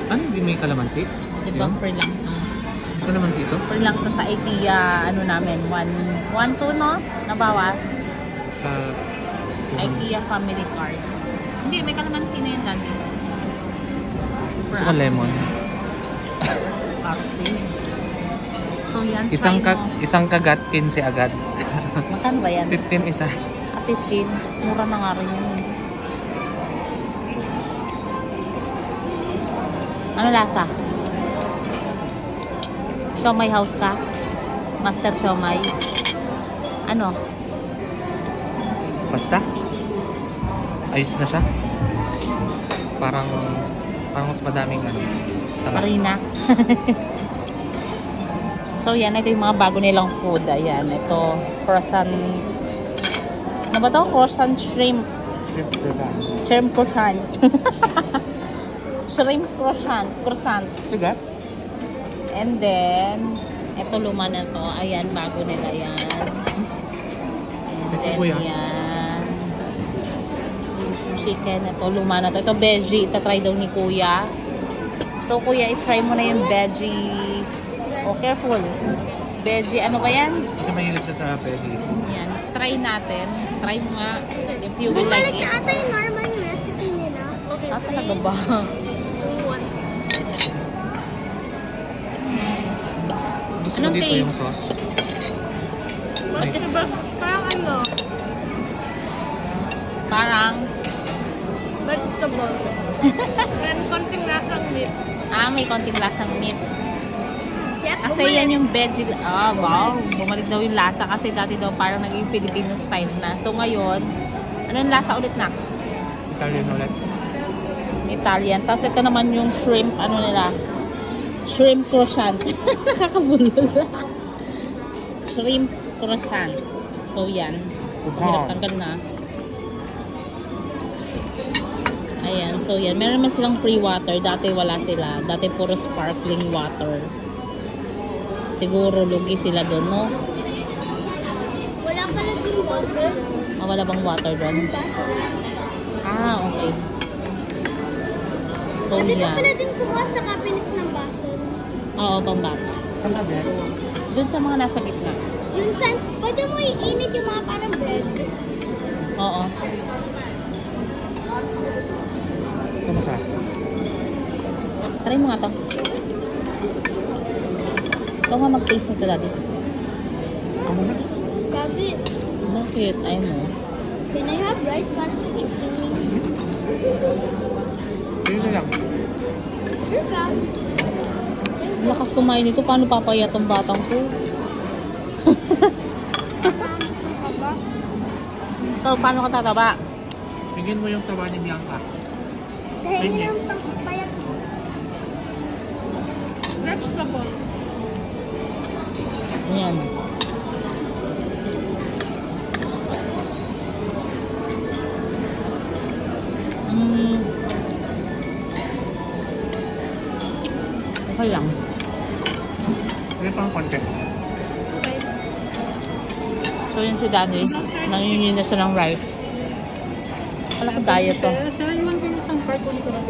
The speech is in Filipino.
Ano, hindi may kalamansi? Diba, free lang to. Kalamansi ito? Free lang to sa IKEA, ano namin, 1-2 no? Nabawas. Sa... IKEA family card. Hindi, may kalamansi na yun dati. Gusto ko lemon. Party. So yan, Isang kagat, 15 agad. Magkano ba yan? 15 isa. 15. Mura na nga rin yun. Ano lasa? Siomai house ka? Master siomai? Ano? Basta? Ayos na siya. Parang mas madaming ano. Marina. So yan, ito yung mga bago nilang food. Ayan, ito croissant. Ano ba ito? Croissant shrimp. Shrimp croissant. Shrimp croissant. Croissant. Tiga? And then, ito luma na to. Ayan, bago nila yan. And then, yan. Chicken. Ito, luma na to. Ito, veggie. Ita-try daw ni Kuya. So, Kuya, i-try mo na yung veggie. Oh, careful. Veggie. Ano ba yan? Kasi mahilig siya sa veggie. Yan. Try natin. Try mo nga. If you will like it. Ata yung normal yung recipe nila. Okay, Ah, talaga ba? Anong taste? Bakit ba? Parang ano? Parang Vegetable. Meron konting lasang meat. may konting lasang meat. Yes, Kasi yan yung veggie. Ah, wow. Bumalik daw yung lasa kasi dati daw parang naging Filipino style na. So ngayon, anong lasa ulit na? Italian ulit. Italian. Tapos ito naman yung shrimp, ano nila? Shrimp croissant. Nakakabulol. Shrimp croissant. So yan. Hirap tanggal na. Ayan. So yan. Meron naman silang free water. Dati wala sila. Dati puro sparkling water. Siguro lugi sila doon, no? Wala pala din water. Wala bang water doon? Ah, okay. So Pwede ka yan. pala din kumuha sa cabinets ng baso. Oo, pambata. Doon sa mga nasa gitna. Yun pwede mo iinit yung mga parang bread. Oo. Kamusta? Try mo nga to. Ikaw nga mag-taste nito, Daddy. Ano na? Gabi, Bakit? Ayaw mo. can I have rice para sa chicken wings? Yun na lang. Sure ka? Lakas kumain nito. Paano papaya tong batang ko? So, paano ka tataba? Bigyan mo yung tawa ni Bianca. Dahil yun ang pangpapayat mo. Vegetable. Ayan. Okay lang. Hindi pang konti. So, yun si Daddy. Nanginginig na siya ng rice. Wala ko diet to. Sir, iwan ko yung isang part ulit ko na